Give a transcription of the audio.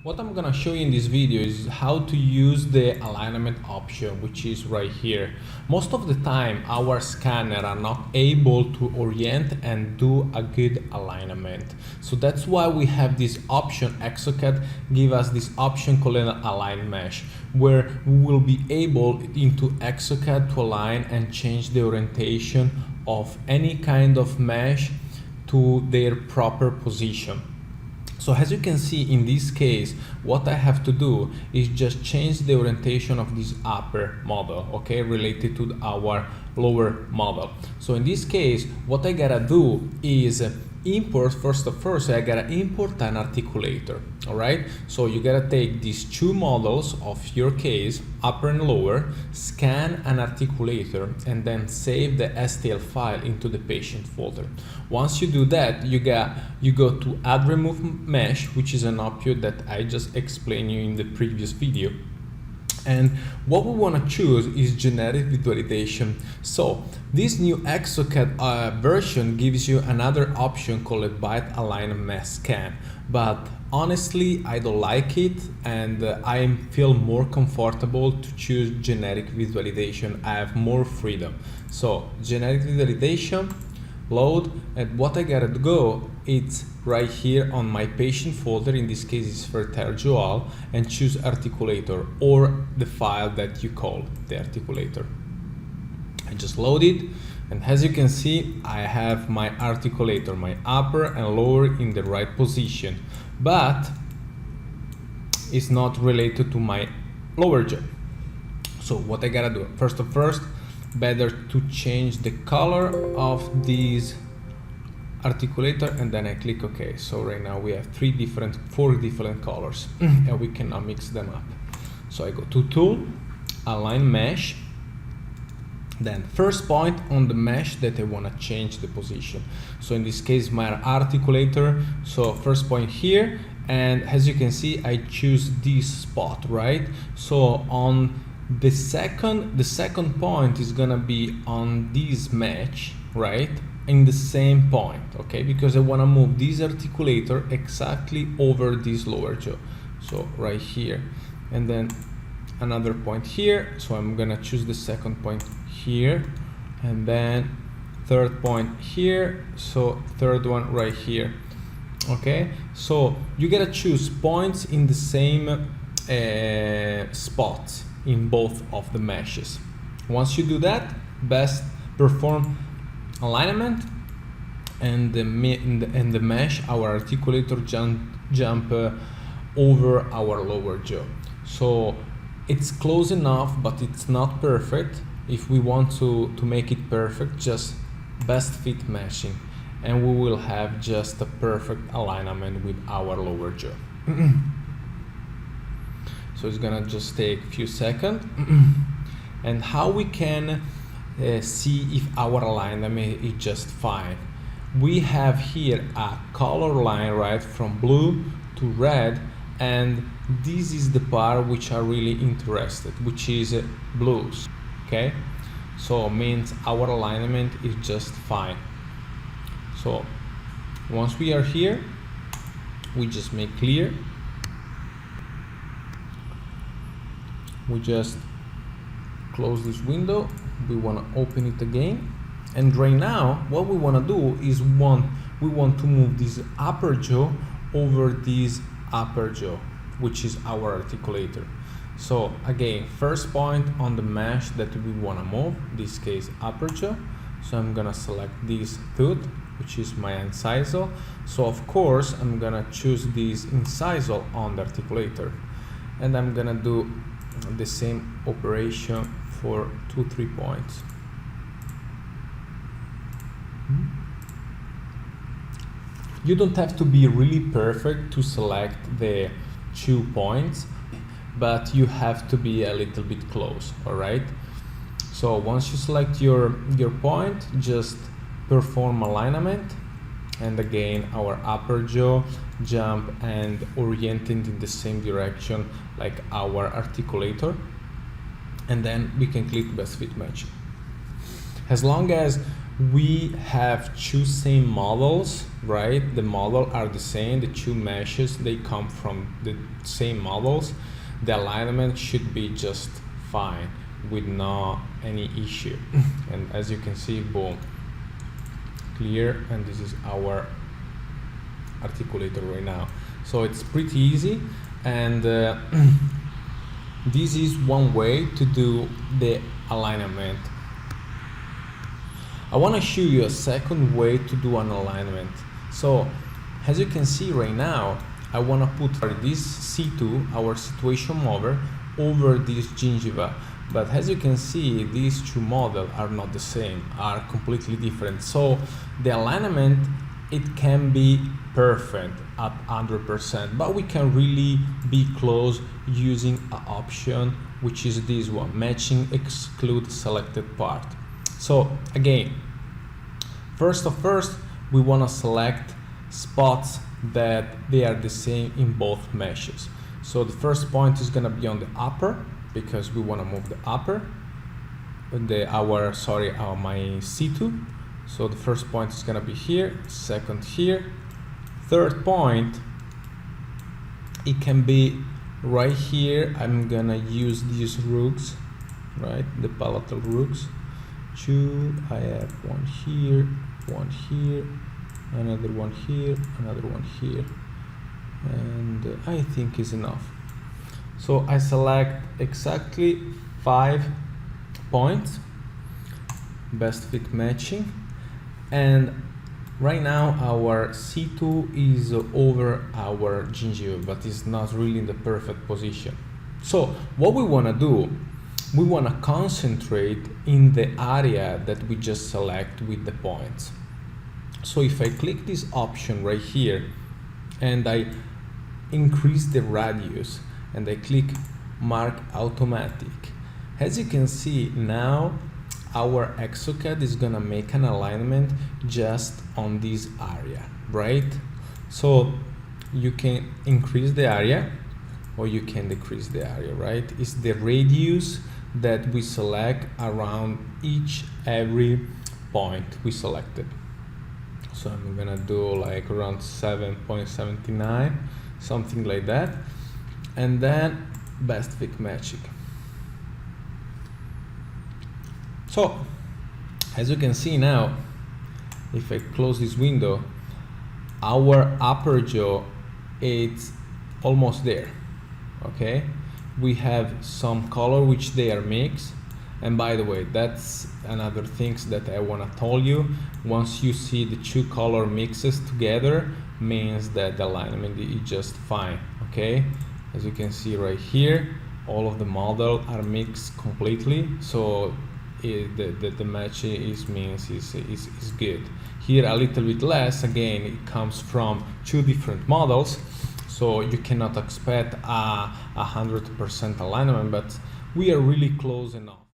What I'm gonna show you in this video is how to use the alignment option, which is right here. Most of the time our scanner are not able to orient and do a good alignment. So that's why we have this option. Exocad give us this option called an align mesh, where we will be able into Exocad to align and change the orientation of any kind of mesh to their proper position. So as you can see in this case, what I have to do is just change the orientation of this upper model, okay, related to our lower model. So in this case, what I gotta do is import, first I gotta import an articulator, all right? So you gotta take these two models of your case, upper and lower, scan an articulator, and then save the STL file into the patient folder. Once you do that, you go to add remove mesh, which is an option that I just explained you in the previous video. And what we want to choose is generic visualization. So this new Exocad version gives you another option called byte align mesh scan, but honestly I don't like it, and I feel more comfortable to choose generic visualization. I have more freedom. So generic visualization, load, and what I gotta go, it's right here on my patient folder, in this case it's fertile Joel, and choose articulator or the file that you call the articulator. I just load it, and as you can see I have my articulator, my upper and lower in the right position, but it's not related to my lower jaw. So what I gotta do, first, better to change the color of these articulator, and then I click OK. So right now we have four different colors and we cannot mix them up. So I go to tool, align mesh, then first point on the mesh that I want to change the position. So in this case my articulator, so first point here, and as you can see I choose this spot, right? So on the second point is gonna be on this mesh, right, in the same point, okay, because I want to move this articulator exactly over this lower jaw, so right here, and then another point here, so I'm gonna choose the second point here, and then third point here, so third one right here, okay. So you gotta choose points in the same spots in both of the meshes. Once you do that, best perform alignment, and the mesh, our articulator jump over our lower jaw. So it's close enough, but it's not perfect. If we want to make it perfect, just best fit meshing, and we will have just a perfect alignment with our lower jaw. So it's gonna just take a few seconds. And how we can see if our alignment is just fine. We have here a color line, right, from blue to red, and this is the part which are really interested, which is blues, okay? So it means our alignment is just fine. So once we are here, we just make clear. We just close this window, we want to open it again, and right now what we want to do is we want to move this upper jaw over this upper jaw, which is our articulator. So again, first point on the mesh that we want to move, in this case upper jaw, so I'm gonna select this tooth, which is my incisal. So of course I'm gonna choose this incisal on the articulator, and I'm gonna do the same operation for 2-3 points. You don't have to be really perfect to select the 2 points, but you have to be a little bit close, all right? So once you select your point, just perform alignment, and again our upper jaw jump and oriented in the same direction like our articulator, and then we can click best fit match. As long as we have two same models, right? The model are the same, the two meshes, they come from the same models. The alignment should be just fine with no any issue. And as you can see, boom, clear, and this is our articulator right now. So it's pretty easy, and this is one way to do the alignment. I want to show you a second way to do an alignment. So as you can see right now, I want to put this C2, our situation mover, over this gingiva. But as you can see, these two models are not the same, are completely different. So the alignment, it can be perfect at 100%, but we can really be close using an option, which is this one, matching exclude selected part. So again, first, we want to select spots that they are the same in both meshes. So the first point is going to be on the upper, because we want to move the upper, my C2. So the first point is going to be here, second here, third point, it can be right here. I'm going to use these rooks, right, the palatal rooks. Two, I have one here, another one here, another one here, and I think is enough. So I select exactly 5 points, best fit matching, and right now our C2 is over our gingiva, but it's not really in the perfect position. So what we want to do, we want to concentrate in the area that we just select with the points. So if I click this option right here and I increase the radius and I click mark automatic, as you can see now our Exocad is gonna make an alignment just on this area, right? So you can increase the area or you can decrease the area, right? It's the radius that we select around every point we selected. So I'm gonna do like around 7.79, something like that, and then best fit matching. So as you can see now, if I close this window, our upper jaw, it's almost there. Okay, we have some color which they are mixed, and by the way, that's another things that I want to tell you. Once you see the two color mixes together, means that the alignment is just fine. Okay, as you can see right here, all of the model are mixed completely, so the match is good. Here a little bit less, again it comes from two different models, so you cannot expect 100% alignment, but we are really close enough.